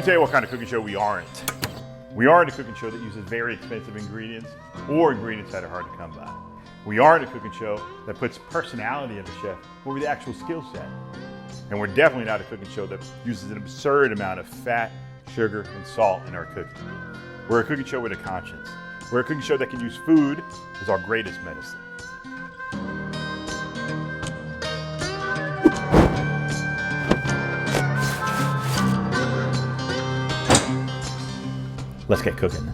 me tell you what kind of cooking show we aren't. We aren't a cooking show that uses very expensive ingredients or ingredients that are hard to come by. We aren't a cooking show that puts personality in the chef over the actual skill set. And we're definitely not a cooking show that uses an absurd amount of fat, sugar, and salt in our cooking. We're a cooking show with a conscience. We're a cooking show that can use food as our greatest medicine. Let's get cooking.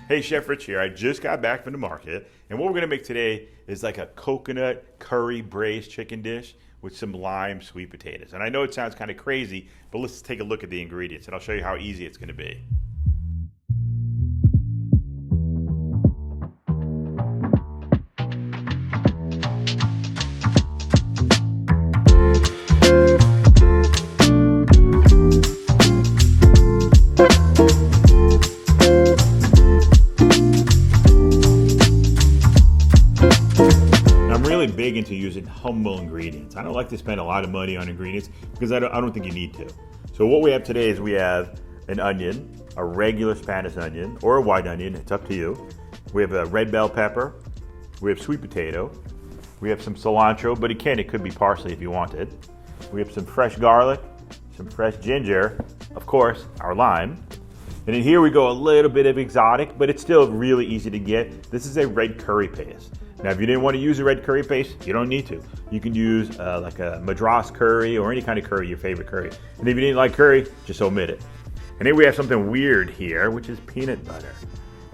Hey, Chef Rich here. I just got back from the market, and what we're gonna make today is like a coconut curry braised chicken dish with some lime sweet potatoes. And I know it sounds kind of crazy, but let's take a look at the ingredients and I'll show you how easy it's gonna be. Big into using humble ingredients. I don't like to spend a lot of money on ingredients because I don't think you need to. So what we have today is we have an onion, a regular Spanish onion or a white onion, it's up to you. We have a red bell pepper, we have sweet potato, we have some cilantro, but it could be parsley if you wanted. We have some fresh garlic, some fresh ginger, of course, our lime. And in here we go a little bit of exotic, but it's still really easy to get. This is a red curry paste. Now, if you didn't want to use a red curry paste, you don't need to. You can use like a Madras curry or any kind of curry, your favorite curry. And if you didn't like curry, just omit it. And then we have something weird here, which is peanut butter.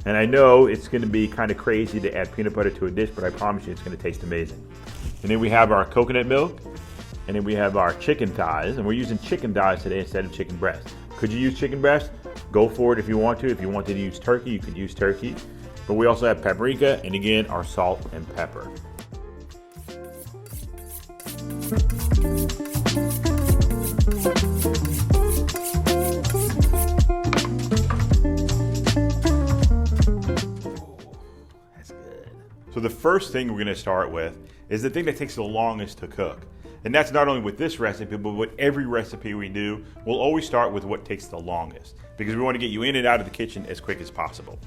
And I know it's going to be kind of crazy to add peanut butter to a dish, but I promise you it's going to taste amazing. And then we have our coconut milk, and then we have our chicken thighs, and we're using chicken thighs today instead of chicken breast. Could you use chicken breast? Go for it if you want to. If you wanted to use turkey, you could use turkey. But we also have paprika, and again, our salt and pepper. That's good. So the first thing we're going to start with is the thing that takes the longest to cook. And that's not only with this recipe, but with every recipe we do, we'll always start with what takes the longest because we want to get you in and out of the kitchen as quick as possible.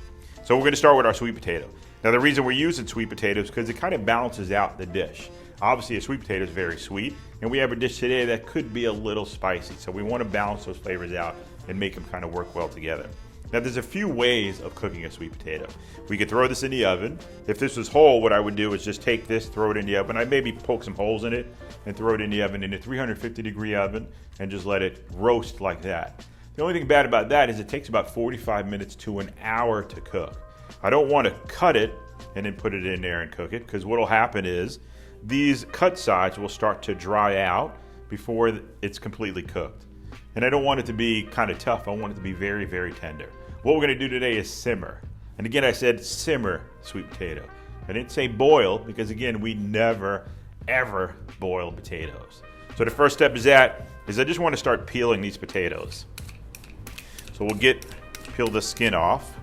So we're going to start with our sweet potato. Now the reason we're using sweet potatoes is because it kind of balances out the dish. Obviously a sweet potato is very sweet, and we have a dish today that could be a little spicy. So we want to balance those flavors out and make them kind of work well together. Now there's a few ways of cooking a sweet potato. We could throw this in the oven. If this was whole, what I would do is just take this, throw it in the oven. I'd maybe poke some holes in it and throw it in the oven in a 350-degree oven and just let it roast like that. The only thing bad about that is it takes about 45 minutes to an hour to cook. I don't want to cut it and then put it in there and cook it because what will happen is these cut sides will start to dry out before it's completely cooked. And I don't want it to be kind of tough. I want it to be very, very tender. What we're going to do today is simmer. And again, I said simmer sweet potato. I didn't say boil because again, we never, ever boil potatoes. So the first step is I just want to start peeling these potatoes. So we'll peel the skin off.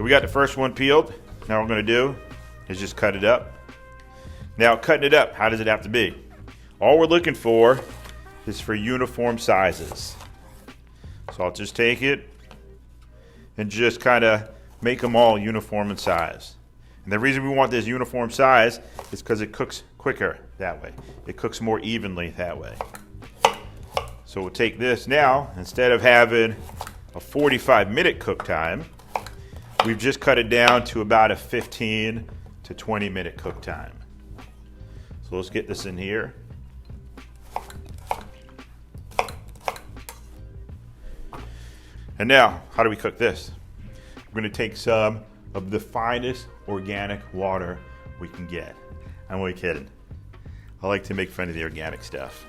We got the first one peeled. Now what we're going to do is just cut it up. Now cutting it up, how does it have to be? All we're looking for is for uniform sizes. So I'll just take it and just kind of make them all uniform in size. And the reason we want this uniform size is because it cooks quicker that way. It cooks more evenly that way. So we'll take this now, instead of having a 45-minute cook time, we've just cut it down to about a 15 to 20-minute cook time. So let's get this in here. And now, how do we cook this? We're gonna take some of the finest organic water we can get. I'm only kidding. I like to make fun of the organic stuff.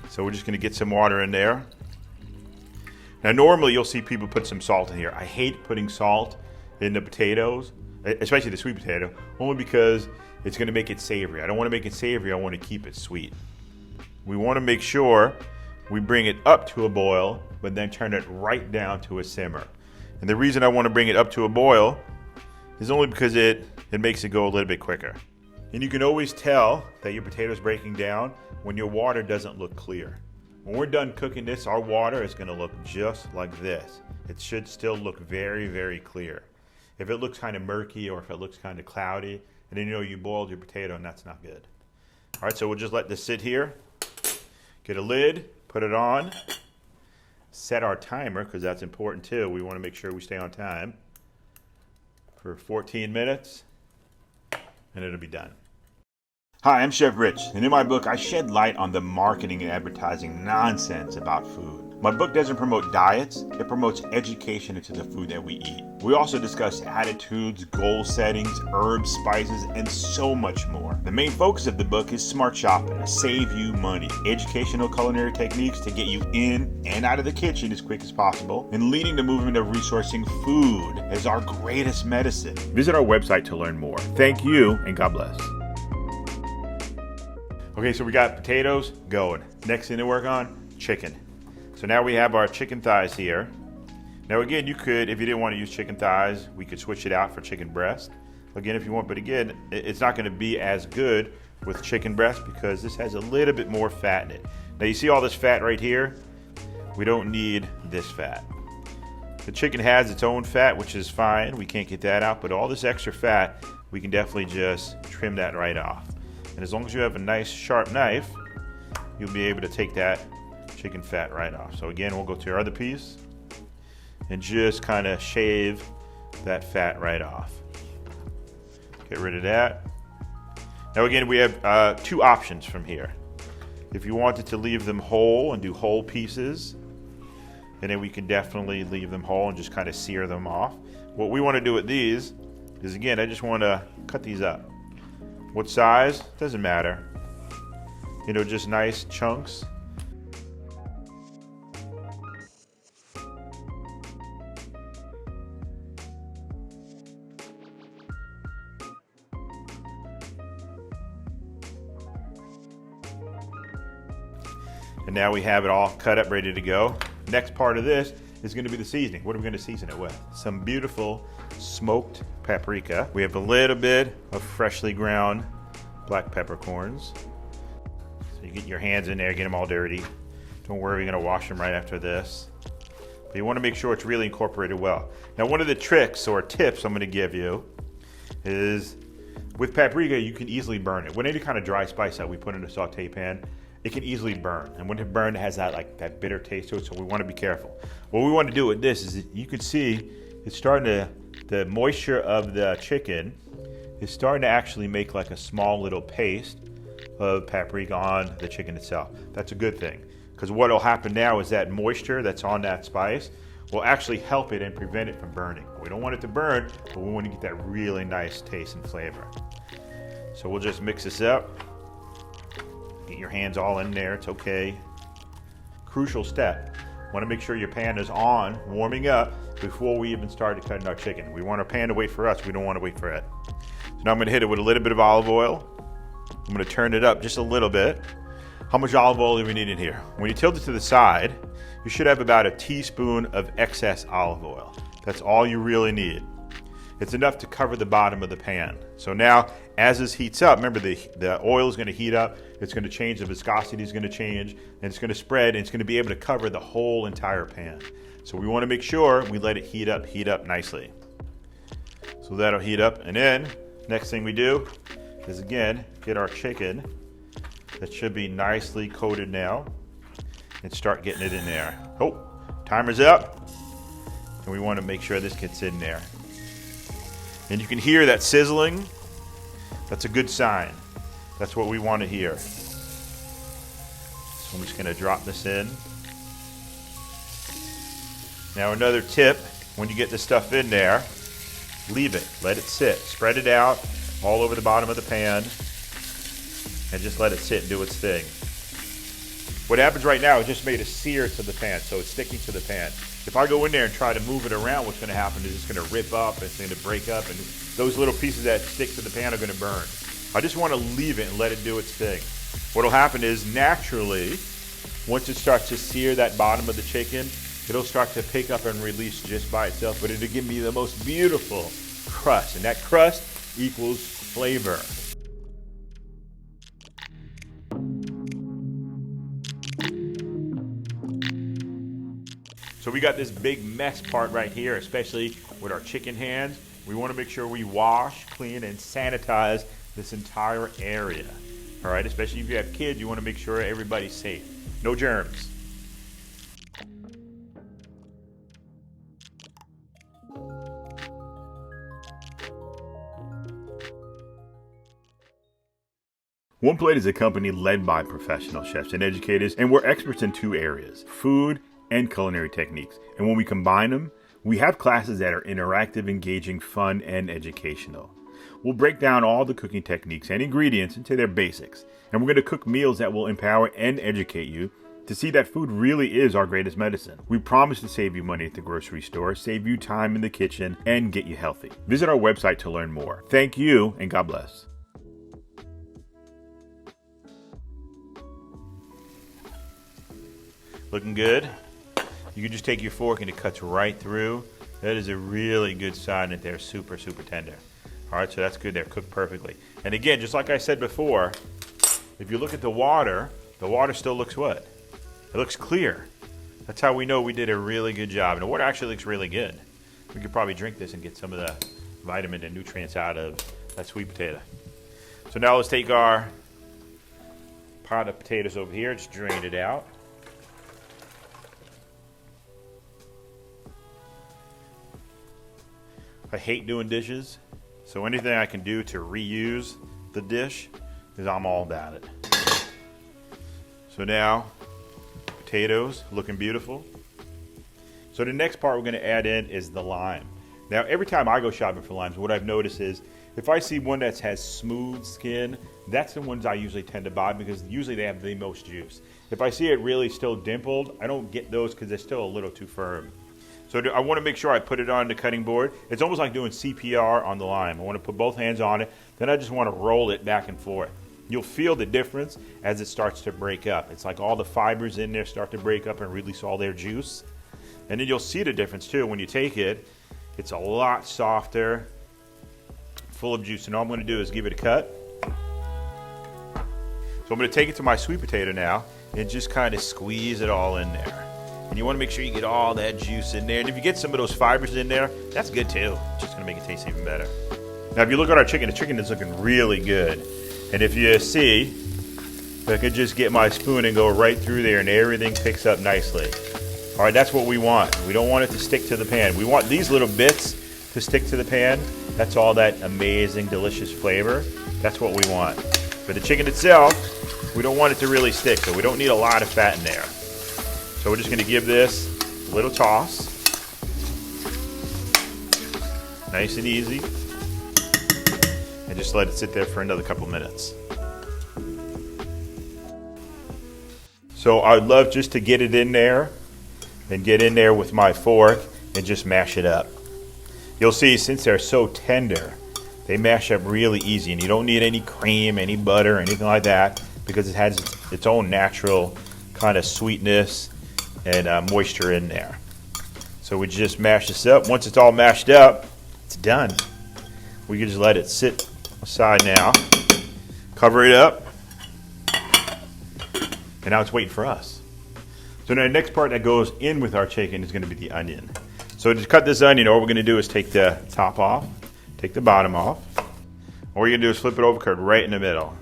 So we're just gonna get some water in there. Now normally you'll see people put some salt in here. I hate putting salt in the potatoes, especially the sweet potato, only because it's gonna make it savory. I don't wanna make it savory, I wanna keep it sweet. We wanna make sure we bring it up to a boil, but then turn it right down to a simmer. And the reason I wanna bring it up to a boil is only because it makes it go a little bit quicker. And you can always tell that your potato's breaking down when your water doesn't look clear. When we're done cooking this, our water is gonna look just like this. It should still look very, very clear. If it looks kind of murky or if it looks kind of cloudy, and then you know you boiled your potato and that's not good. All right, so we'll just let this sit here. Get a lid, put it on, set our timer, because that's important too. We wanna make sure we stay on time for 14 minutes, and it'll be done. Hi, I'm Chef Rich, and in my book, I shed light on the marketing and advertising nonsense about food. My book doesn't promote diets, it promotes education into the food that we eat. We also discuss attitudes, goal settings, herbs, spices, and so much more. The main focus of the book is smart shopping to save you money, educational culinary techniques to get you in and out of the kitchen as quick as possible, and leading the movement of resourcing food as our greatest medicine. Visit our website to learn more. Thank you, and God bless. Okay, so we got potatoes going. Next thing to work on, chicken. So now we have our chicken thighs here. Now again, you could, if you didn't want to use chicken thighs, we could switch it out for chicken breast. Again, if you want, but again, it's not going to be as good with chicken breast because this has a little bit more fat in it. Now you see all this fat right here? We don't need this fat. The chicken has its own fat, which is fine. We can't get that out, but all this extra fat, we can definitely just trim that right off. And as long as you have a nice sharp knife, you'll be able to take that chicken fat right off. So again, we'll go to our other piece and just kind of shave that fat right off. Get rid of that. Now again, we have two options from here. If you wanted to leave them whole and do whole pieces, and then we can definitely leave them whole and just kind of sear them off. What we want to do with these is, again, I just want to cut these up. What size? Doesn't matter. You know, just nice chunks. And now we have it all cut up, ready to go. Next part of this is going to be the seasoning. What are we going to season it with? Some beautiful smoked paprika. We have a little bit of freshly ground black peppercorns. So you get your hands in there, get them all dirty. Don't worry, we're going to wash them right after this. But you want to make sure it's really incorporated well. Now, one of the tricks or tips I'm going to give you is with paprika, you can easily burn it. With any kind of dry spice that we put in a saute pan, it can easily burn. And when it burns, it has that bitter taste to it, so we want to be careful. What we want to do with this is you can see it's starting to, the moisture of the chicken is starting to actually make like a small little paste of paprika on the chicken itself. That's a good thing, because what will happen now is that moisture that's on that spice will actually help it and prevent it from burning. We don't want it to burn, but we want to get that really nice taste and flavor. So we'll just mix this up. Get your hands all in there, it's okay. Crucial step, want to make sure your pan is on, warming up, before we even start cutting our chicken. We want our pan to wait for us, we don't want to wait for it. So now I'm going to hit it with a little bit of olive oil. I'm going to turn it up just a little bit. How much olive oil do we need in here? When you tilt it to the side, you should have about a teaspoon of excess olive oil. That's all you really need. It's enough to cover the bottom of the pan. So now, as this heats up, remember the oil is going to heat up, it's going to change, the viscosity is going to change, and it's going to spread, and it's going to be able to cover the whole entire pan. So we want to make sure we let it heat up nicely. So that'll heat up, and then next thing we do is, again, get our chicken that should be nicely coated now and start getting it in there. Oh, timer's up, and we want to make sure this gets in there. And you can hear that sizzling. That's a good sign. That's what we want to hear. So I'm just going to drop this in. Now another tip, when you get this stuff in there, leave it, let it sit. Spread it out all over the bottom of the pan and just let it sit and do its thing. What happens right now, it just made a sear to the pan, so it's sticking to the pan. If I go in there and try to move it around, what's going to happen is it's going to rip up, it's going to break up, and those little pieces that stick to the pan are going to burn. I just want to leave it and let it do its thing. What will happen is naturally, once it starts to sear that bottom of the chicken, it'll start to pick up and release just by itself, but it'll give me the most beautiful crust, and that crust equals flavor. So we got this big mess part right here, especially with our chicken hands. We want to make sure we wash, clean, and sanitize this entire area. All right, especially if you have kids, you want to make sure everybody's safe. No germs. One Plate is a company led by professional chefs and educators, and we're experts in two areas, food and culinary techniques. And when we combine them, we have classes that are interactive, engaging, fun, and educational. We'll break down all the cooking techniques and ingredients into their basics, and we're going to cook meals that will empower and educate you to see that food really is our greatest medicine. We promise to save you money at the grocery store, save you time in the kitchen, and get you healthy. Visit our website to learn more. Thank you, and God bless. Looking good? You can just take your fork and it cuts right through. That is a really good sign that they're super, super tender. All right, so that's good. They're cooked perfectly. And again, just like I said before, if you look at the water still looks what? It looks clear. That's how we know we did a really good job. And the water actually looks really good. We could probably drink this and get some of the vitamin and nutrients out of that sweet potato. So now let's take our pot of potatoes over here, just drain it out. I hate doing dishes, so anything I can do to reuse the dish is I'm all about it. So now, potatoes looking beautiful. So the next part we're going to add in is the lime. Now every time I go shopping for limes, what I've noticed is if I see one that has smooth skin, that's the ones I usually tend to buy because usually they have the most juice. If I see it really still dimpled, I don't get those because they're still a little too firm. So I want to make sure I put it on the cutting board. It's almost like doing CPR on the lime. I want to put both hands on it, then I just want to roll it back and forth. You'll feel the difference as it starts to break up. It's like all the fibers in there start to break up and release all their juice. And then you'll see the difference too when you take it. It's a lot softer, full of juice. And all I'm going to do is give it a cut. So I'm going to take it to my sweet potato now and just kind of squeeze it all in there. And you want to make sure you get all that juice in there. And if you get some of those fibers in there, that's good too. It's just going to make it taste even better. Now if you look at our chicken, the chicken is looking really good. And if you see, if I could just get my spoon and go right through there and everything picks up nicely. All right, that's what we want. We don't want it to stick to the pan. We want these little bits to stick to the pan. That's all that amazing, delicious flavor. That's what we want. For the chicken itself, we don't want it to really stick, so we don't need a lot of fat in there. So we're just going to give this a little toss. Nice and easy. And just let it sit there for another couple minutes. So I'd love just to get it in there and get in there with my fork and just mash it up. You'll see since they're so tender, they mash up really easy, and you don't need any cream, any butter, anything like that because it has its own natural kind of sweetness and moisture in there. So we just mash this up. Once it's all mashed up, it's done. We can just let it sit aside now, cover it up, and now it's waiting for us. So now the next part that goes in with our chicken is going to be the onion. So to cut this onion, all we're going to do is take the top off, take the bottom off. All you're going to do is flip it over, cut right in the middle.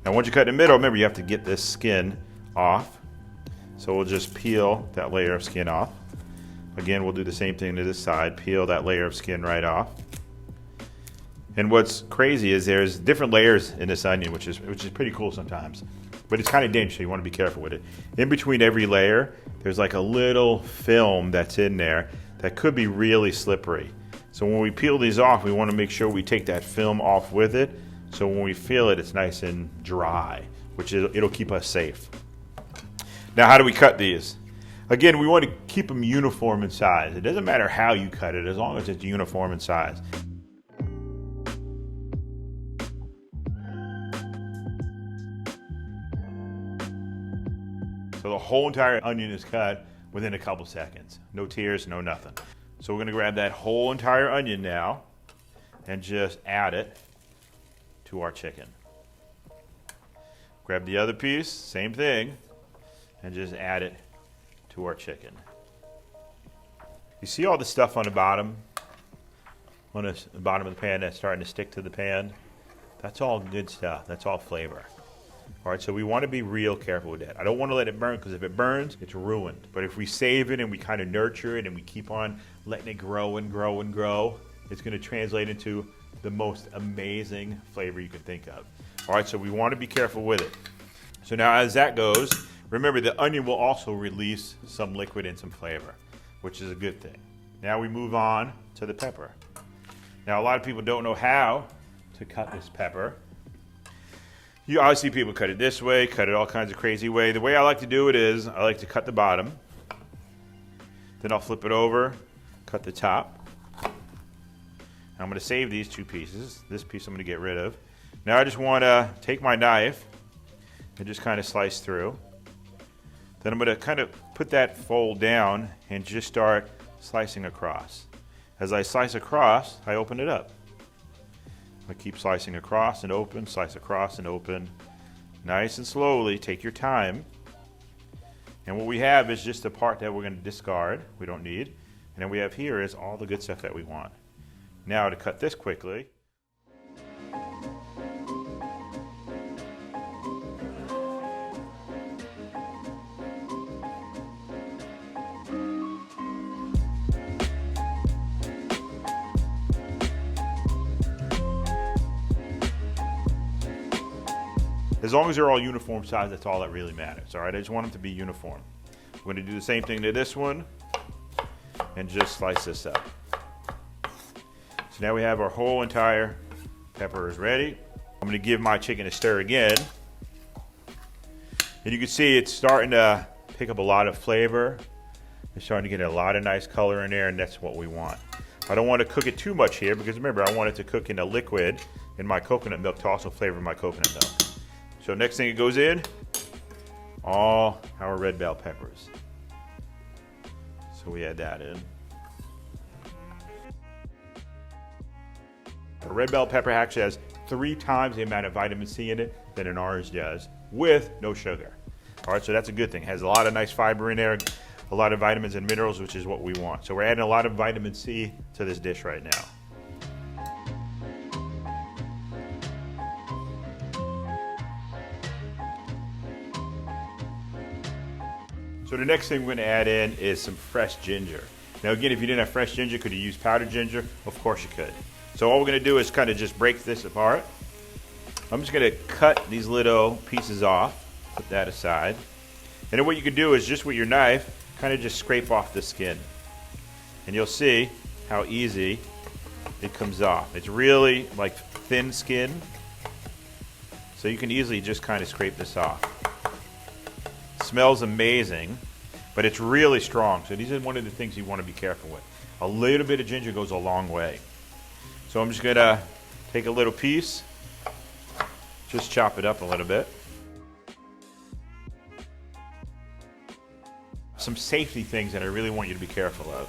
Now once you cut in the middle, remember you have to get this skin off. So we'll just peel that layer of skin off. Again, we'll do the same thing to this side, peel that layer of skin right off. And what's crazy is there's different layers in this onion, which is pretty cool sometimes. But it's kind of dangerous, so you want to be careful with it. In between every layer, there's like a little film that's in there that could be really slippery. So when we peel these off, we want to make sure we take that film off with it. So when we feel it, it's nice and dry, it'll keep us safe. Now, how do we cut these? Again, we want to keep them uniform in size. It doesn't matter how you cut it, as long as it's uniform in size. So the whole entire onion is cut within a couple seconds. No tears, no nothing. So we're going to grab that whole entire onion now and just add it to our chicken. Grab the other piece, same thing, and just add it to our chicken. You see all the stuff on the bottom of the pan that's starting to stick to the pan? That's all good stuff. That's all flavor. All right, so we want to be real careful with that. I don't want to let it burn, because if it burns, it's ruined. But if we save it and we kind of nurture it and we keep on letting it grow and grow and grow, it's going to translate into the most amazing flavor you can think of. All right, so we want to be careful with it. So now as that goes, remember the onion will also release some liquid and some flavor, which is a good thing. Now we move on to the pepper. Now a lot of people don't know how to cut this pepper. You obviously people cut it this way, cut it all kinds of crazy way. The way I like to do it is I like to cut the bottom, then I'll flip it over, cut the top. I'm going to save these two pieces. This piece I'm going to get rid of. Now I just want to take my knife and just kind of slice through. Then I'm going to kind of put that fold down and just start slicing across. As I slice across, I open it up. I keep slicing across and open, slice across and open. Nice and slowly, take your time. And what we have is just the part that we're going to discard, we don't need. And then we have here is all the good stuff that we want. Now to cut this quickly. As long as they're all uniform size, that's all that really matters. All right, I just want them to be uniform. We're going to do the same thing to this one and just slice this up. So now we have our whole entire peppers ready. I'm going to give my chicken a stir again. And you can see it's starting to pick up a lot of flavor. It's starting to get a lot of nice color in there, and that's what we want. I don't want to cook it too much here, because remember, I want it to cook in a liquid in my coconut milk to also flavor my coconut milk. So next thing it goes in, all our red bell peppers. So we add that in. A red bell pepper actually has 3 times the amount of vitamin C in it than an orange does, with no sugar. All right, so that's a good thing. It has a lot of nice fiber in there, a lot of vitamins and minerals, which is what we want. So we're adding a lot of vitamin C to this dish right now. So the next thing we're going to add in is some fresh ginger. Now again, if you didn't have fresh ginger, could you use powdered ginger? Of course you could. So all we're going to do is kind of just break this apart. I'm just going to cut these little pieces off, put that aside. And then what you can do is just with your knife, kind of just scrape off the skin. And you'll see how easy it comes off. It's really like thin skin. So you can easily just kind of scrape this off. Smells amazing, but it's really strong. So these are one of the things you want to be careful with. A little bit of ginger goes a long way. So I'm just going to take a little piece, just chop it up a little bit. Some safety things that I really want you to be careful of.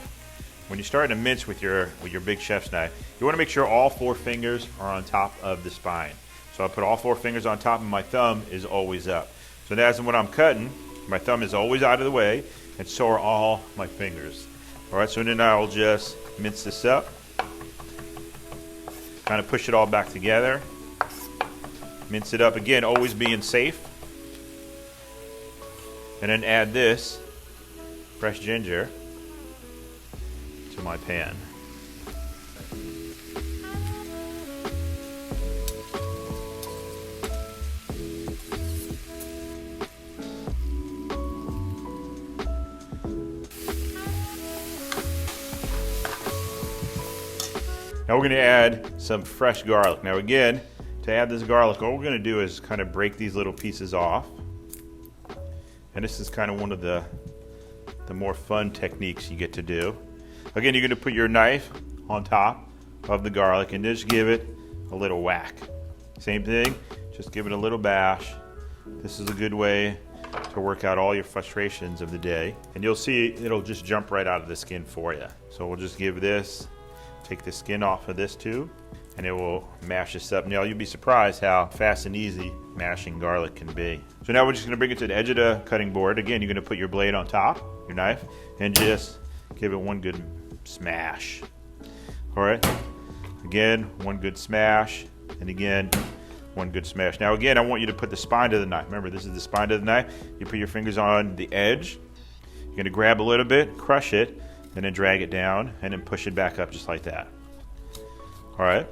When you're starting to mince with your big chef's knife, you want to make sure all 4 fingers are on top of the spine. So I put all 4 fingers on top and my thumb is always up. So now as when I'm cutting, my thumb is always out of the way, and so are all my fingers. All right, so then I'll just mince this up, kind of push it all back together, mince it up again, always being safe, and then add this fresh ginger to my pan. Now we're going to add some fresh garlic. Now again, to add this garlic, all we're going to do is kind of break these little pieces off. And this is kind of one of the more fun techniques you get to do. Again, you're going to put your knife on top of the garlic and just give it a little whack. Same thing, just give it a little bash. This is a good way to work out all your frustrations of the day. And you'll see it'll just jump right out of the skin for you. So we'll just give this, take the skin off of this too, and it will mash this up. Now you'll be surprised how fast and easy mashing garlic can be. So now we're just going to bring it to the edge of the cutting board. Again, you're going to put your blade on top, your knife, and just give it one good smash. All right, again, one good smash, and again, one good smash. Now again, I want you to put the spine of the knife. Remember, this is the spine of the knife. You put your fingers on the edge. You're going to grab a little bit, crush it, and then drag it down, and then push it back up just like that. All right,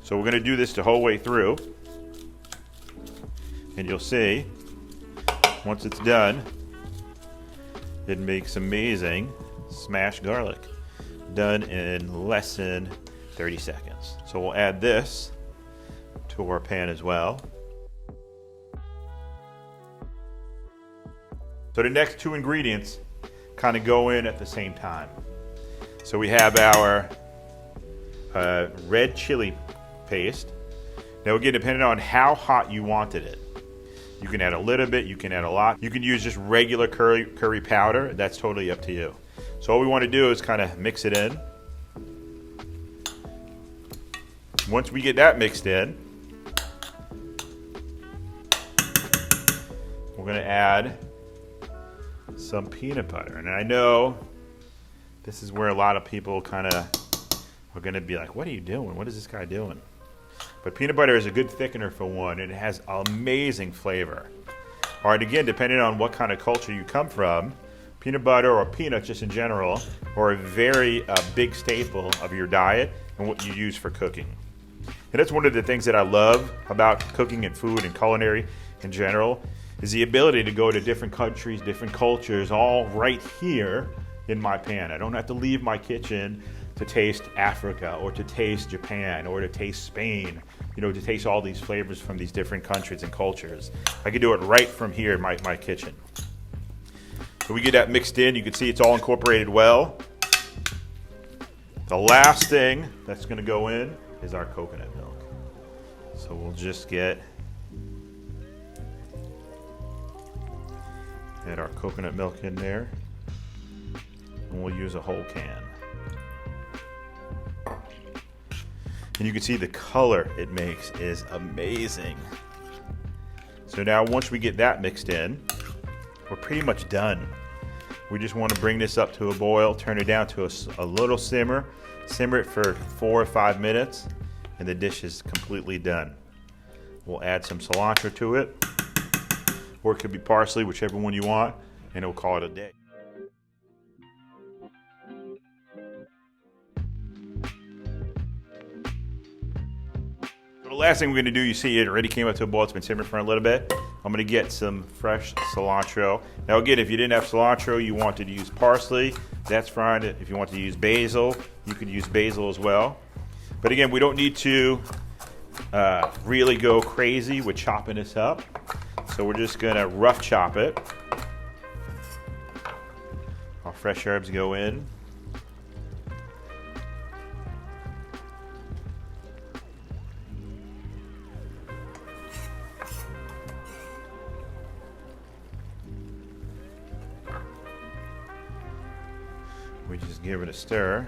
so we're going to do this the whole way through, and you'll see once it's done, it makes amazing smashed garlic, done in less than 30 seconds. So we'll add this to our pan as well. So the next two ingredients kind of go in at the same time. So we have our red chili paste. Now again, depending on how hot you wanted it, you can add a little bit, you can add a lot. You can use just regular curry powder. That's totally up to you. So all we want to do is kind of mix it in. Once we get that mixed in, we're going to add some peanut butter. And I know this is where a lot of people kind of are going to be like, what are you doing? What is this guy doing? But peanut butter is a good thickener for one, and it has amazing flavor. All right, again, depending on what kind of culture you come from, peanut butter or peanuts just in general are a very big staple of your diet and what you use for cooking. And that's one of the things that I love about cooking and food and culinary in general, is the ability to go to different countries, different cultures, all right here in my pan. I don't have to leave my kitchen to taste Africa or to taste Japan or to taste Spain, to taste all these flavors from these different countries and cultures. I can do it right from here in my kitchen. So we get that mixed in. You can see it's all incorporated well. The last thing that's going to go in is our coconut milk. So we'll just add our coconut milk in there, and we'll use a whole can. And you can see the color it makes is amazing. So now once we get that mixed in, we're pretty much done. We just want to bring this up to a boil, turn it down to a little simmer it for 4 or 5 minutes, and the dish is completely done. We'll add some cilantro to it, or it could be parsley, whichever one you want, and we'll call it a day. The last thing we're going to do, you see it already came up to a boil. It's been simmering for a little bit. I'm going to get some fresh cilantro. Now again, if you didn't have cilantro, you wanted to use parsley, that's fine. If you want to use basil, you could use basil as well. But again, we don't need to really go crazy with chopping this up. So we're just going to rough chop it. Our fresh herbs go in. We just give it a stir.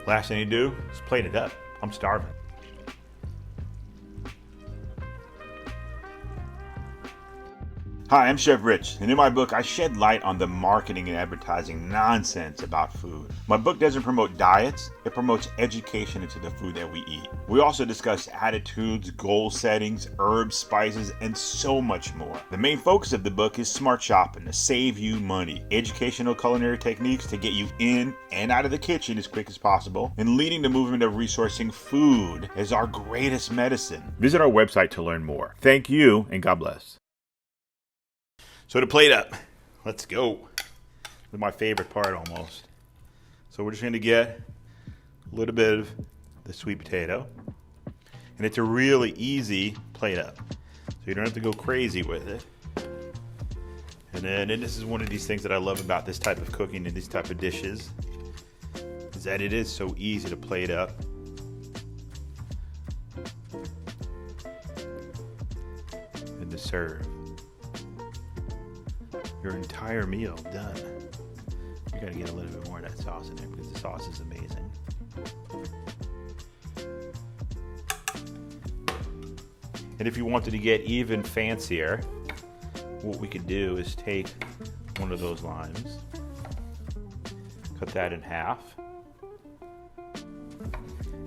Last thing you do is plate it up. I'm starving. Hi, I'm Chef Rich, and in my book, I shed light on the marketing and advertising nonsense about food. My book doesn't promote diets, it promotes education into the food that we eat. We also discuss attitudes, goal settings, herbs, spices, and so much more. The main focus of the book is smart shopping to save you money, educational culinary techniques to get you in and out of the kitchen as quick as possible, and leading the movement of resourcing food as our greatest medicine. Visit our website to learn more. Thank you, and God bless. So to plate up, let's go. This is my favorite part almost. So we're just going to get a little bit of the sweet potato. And it's a really easy plate up. So you don't have to go crazy with it. And this is one of these things that I love about this type of cooking and these type of dishes, is that it is so easy to plate up. And to serve. Your entire meal done. You gotta get a little bit more of that sauce in there because the sauce is amazing. And if you wanted to get even fancier, what we could do is take one of those limes, cut that in half.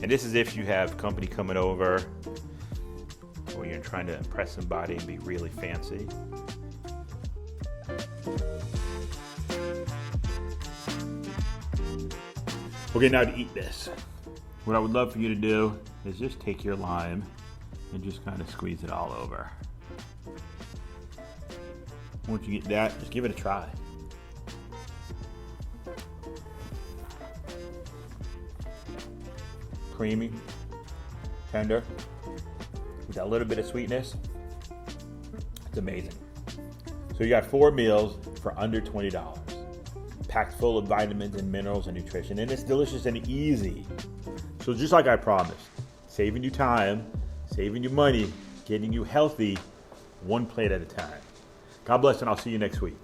And this is if you have company coming over or you're trying to impress somebody and be really fancy. Okay, now to eat this. What I would love for you to do is just take your lime and just kind of squeeze it all over. Once you get that, just give it a try. Creamy, tender, with that little bit of sweetness. It's amazing. So you got 4 meals for under $20. Packed full of vitamins and minerals and nutrition, and it's delicious and easy. So just like I promised, saving you time, saving you money, getting you healthy, one plate at a time. God bless, and I'll see you next week.